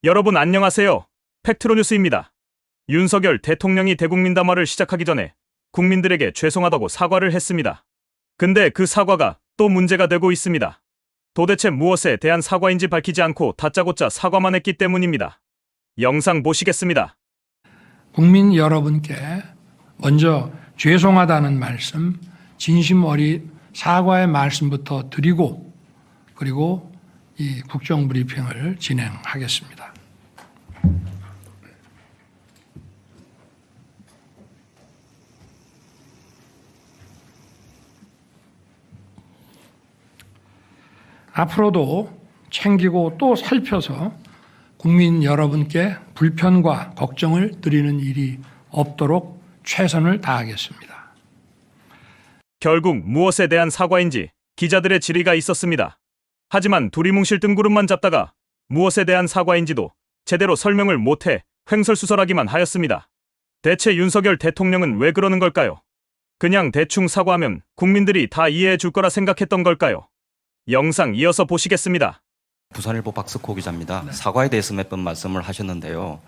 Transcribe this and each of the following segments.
여러분 안녕하세요. 팩트로뉴스입니다. 윤석열 대통령이 대국민 담화를 시작하기 전에 국민들에게 죄송하다고 사과를 했습니다. 근데 그 사과가 또 문제가 되고 있습니다. 도대체 무엇에 대한 사과인지 밝히지 않고 다짜고짜 사과만 했기 때문입니다. 영상 보시겠습니다. 국민 여러분께 먼저 죄송하다는 말씀, 진심 어린 사과의 말씀부터 드리고 그리고 이 국정브리핑을 진행하겠습니다. 앞으로도 챙기고 또 살펴서 국민 여러분께 불편과 걱정을 드리는 일이 없도록 최선을 다하겠습니다. 결국 무엇에 대한 사과인지 기자들의 질의가 있었습니다. 하지만 두리뭉실 뜬구름만 잡다가 무엇에 대한 사과인지도 제대로 설명을 못해 횡설수설하기만 하였습니다. 대체 윤석열 대통령은 왜 그러는 걸까요? 그냥 대충 사과하면 국민들이 다 이해해 줄 거라 생각했던 걸까요? 영상 이어서 보시겠습니다. 부산일보 박석호 기자입니다. 사과에 대해서 몇 번 말씀을 하셨는데요.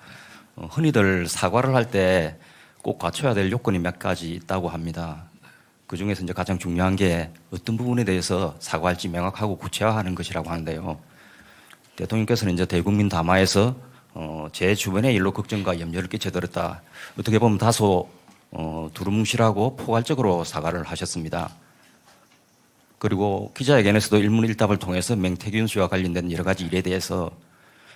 흔히들 사과를 할 때 꼭 갖춰야 될 요건이 몇 가지 있다고 합니다. 그중에서 이제 가장 중요한 게 어떤 부분에 대해서 사과할지 명확하고 구체화하는 것이라고 하는데요. 대통령께서는 이제 대국민 담화에서 제 주변의 일로 걱정과 염려를 끼쳐드렸다. 어떻게 보면 다소 두루뭉실하고 포괄적으로 사과를 하셨습니다. 그리고 기자회견에서도 일문일답을 통해서 맹태균 씨와 관련된 여러 가지 일에 대해서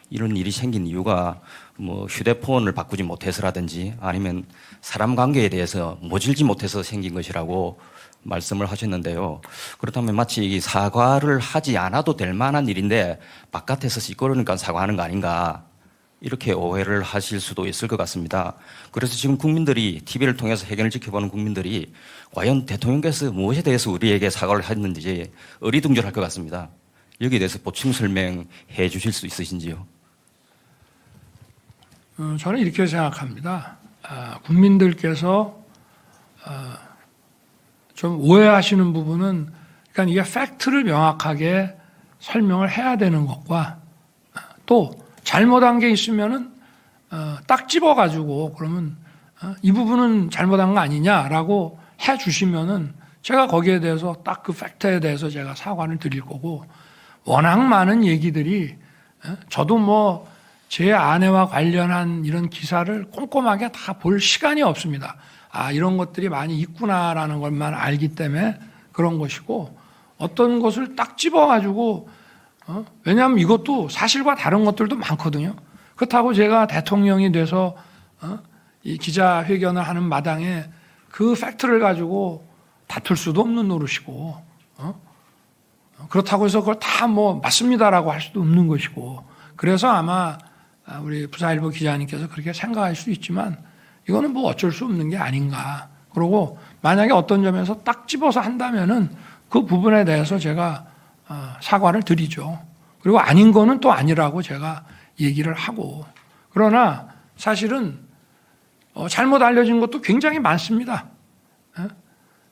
이런 일이 생긴 이유가 뭐 휴대폰을 바꾸지 못해서라든지 아니면 사람 관계에 대해서 모질지 못해서 생긴 것이라고 말씀을 하셨는데요. 그렇다면 마치 이 사과를 하지 않아도 될 만한 일인데 바깥에서 시끄러우니까 사과하는 거 아닌가 이렇게 오해를 하실 수도 있을 것 같습니다. 그래서 지금 국민들이 TV를 통해서 회견을 지켜보는 국민들이 과연 대통령께서 무엇에 대해서 우리에게 사과를 했는지 어리둥절할 것 같습니다. 여기에 대해서 보충 설명해 주실 수 있으신지요? 저는 이렇게 생각합니다. 국민들께서 좀 오해하시는 부분은 그러니까 이게 팩트를 명확하게 설명을 해야 되는 것과 또 잘못한 게 있으면은 딱 집어가지고 그러면 이 부분은 잘못한 거 아니냐라고 해주시면은 제가 거기에 대해서 딱 그 팩트에 대해서 제가 사과를 드릴 거고 워낙 많은 얘기들이 저도 뭐 제 아내와 관련한 이런 기사를 꼼꼼하게 다 볼 시간이 없습니다. 이런 것들이 많이 있구나라는 것만 알기 때문에 그런 것이고 어떤 것을 딱 집어가지고 왜냐하면 이것도 사실과 다른 것들도 많거든요. 그렇다고 제가 대통령이 돼서 이 기자회견을 하는 마당에 그 팩트를 가지고 다툴 수도 없는 노릇이고 그렇다고 해서 그걸 다 뭐 맞습니다라고 할 수도 없는 것이고 그래서 아마 우리 부산일보 기자님께서 그렇게 생각할 수 있지만 이거는 뭐 어쩔 수 없는 게 아닌가. 그리고 만약에 어떤 점에서 딱 집어서 한다면은 그 부분에 대해서 제가 사과를 드리죠. 그리고 아닌 거는 또 아니라고 제가 얘기를 하고 그러나 사실은 잘못 알려진 것도 굉장히 많습니다.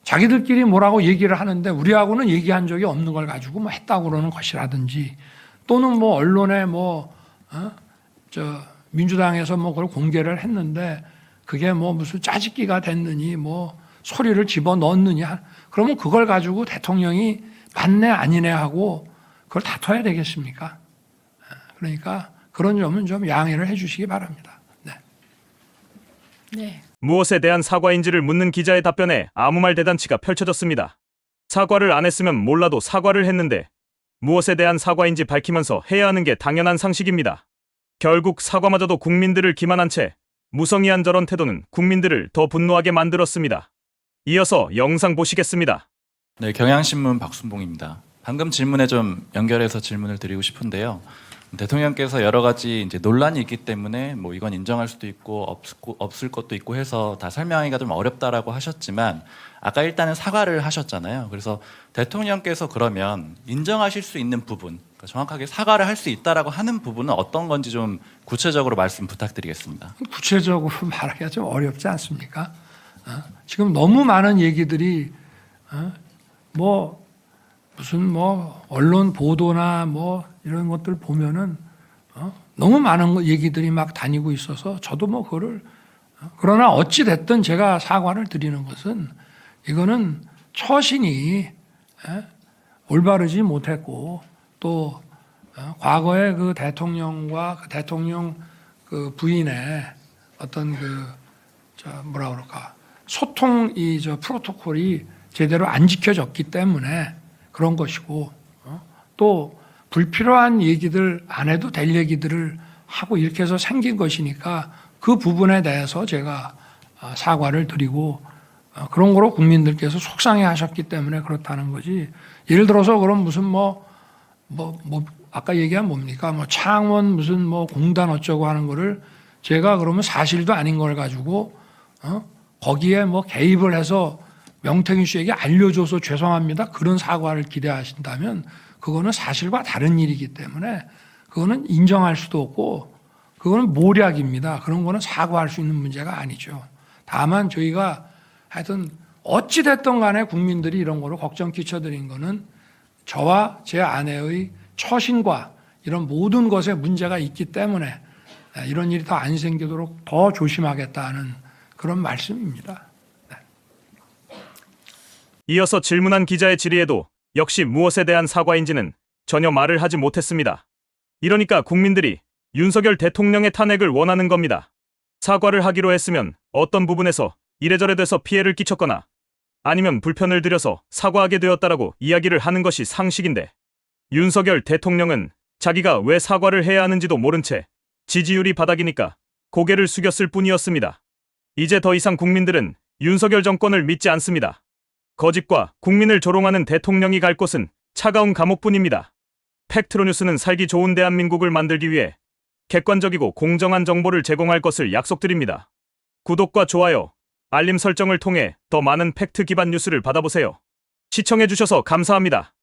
자기들끼리 뭐라고 얘기를 하는데 우리하고는 얘기한 적이 없는 걸 가지고 뭐 했다고 그러는 것이라든지 또는 뭐 언론에 민주당에서 뭐 그걸 공개를 했는데 그게 뭐 무슨 짜집기가 됐느니 뭐 소리를 집어 넣었느냐 그러면 그걸 가지고 대통령이 맞네 아니네 하고 그걸 다퉈야 되겠습니까? 그러니까 그런 점은 좀 양해를 해 주시기 바랍니다. 네. 무엇에 대한 사과인지를 묻는 기자의 답변에 아무 말 대잔치가 펼쳐졌습니다. 사과를 안 했으면 몰라도 사과를 했는데 무엇에 대한 사과인지 밝히면서 해야 하는 게 당연한 상식입니다. 결국 사과마저도 국민들을 기만한 채 무성의한 저런 태도는 국민들을 더 분노하게 만들었습니다. 이어서 영상 보시겠습니다. 네, 경향신문 박순봉입니다. 방금 질문에 좀 연결해서 질문을 드리고 싶은데요. 대통령께서 여러 가지 이제 논란이 있기 때문에 뭐 이건 인정할 수도 있고 없을 것도 있고 해서 다 설명하기가 좀 어렵다라고 하셨지만 아까 일단은 사과를 하셨잖아요. 그래서 대통령께서 그러면 인정하실 수 있는 부분, 그러니까 정확하게 사과를 할 수 있다라고 하는 부분은 어떤 건지 좀 구체적으로 말씀 부탁드리겠습니다. 구체적으로 말하기가 좀 어렵지 않습니까? 지금 너무 많은 얘기들이 뭐 무슨 뭐 언론 보도나 뭐 이런 것들 보면은 너무 많은 얘기들이 막 다니고 있어서 저도 뭐 그거를 그러나 어찌 됐든 제가 사과를 드리는 것은 이거는 처신이 올바르지 못했고 또 과거에 그 대통령과 그 대통령 그 부인의 어떤 뭐라 그럴까 소통 저 프로토콜이 제대로 안 지켜졌기 때문에 그런 것이고 또 불필요한 얘기들 안 해도 될 얘기들을 하고 이렇게 해서 생긴 것이니까 그 부분에 대해서 제가 사과를 드리고 그런 거로 국민들께서 속상해 하셨기 때문에 그렇다는 거지. 예를 들어서 그럼 무슨 아까 얘기한 뭡니까? 창원 무슨 공단 어쩌고 하는 거를 제가 그러면 사실도 아닌 걸 가지고 거기에 개입을 해서 명태균 씨에게 알려줘서 죄송합니다. 그런 사과를 기대하신다면 그거는 사실과 다른 일이기 때문에 그거는 인정할 수도 없고 그거는 모략입니다. 그런 거는 사과할 수 있는 문제가 아니죠. 다만 저희가 하여튼 어찌 됐든 간에 국민들이 이런 거로 걱정 끼쳐드린 거는 저와 제 아내의 처신과 이런 모든 것에 문제가 있기 때문에 이런 일이 더 안 생기도록 더 조심하겠다는 그런 말씀입니다. 이어서 질문한 기자의 질의에도 역시 무엇에 대한 사과인지는 전혀 말을 하지 못했습니다. 이러니까 국민들이 윤석열 대통령의 탄핵을 원하는 겁니다. 사과를 하기로 했으면 어떤 부분에서 이래저래 돼서 피해를 끼쳤거나 아니면 불편을 들여서 사과하게 되었다라고 이야기를 하는 것이 상식인데 윤석열 대통령은 자기가 왜 사과를 해야 하는지도 모른 채 지지율이 바닥이니까 고개를 숙였을 뿐이었습니다. 이제 더 이상 국민들은 윤석열 정권을 믿지 않습니다. 거짓과 국민을 조롱하는 대통령이 갈 곳은 차가운 감옥뿐입니다. 팩트로뉴스는 살기 좋은 대한민국을 만들기 위해 객관적이고 공정한 정보를 제공할 것을 약속드립니다. 구독과 좋아요, 알림 설정을 통해 더 많은 팩트 기반 뉴스를 받아보세요. 시청해주셔서 감사합니다.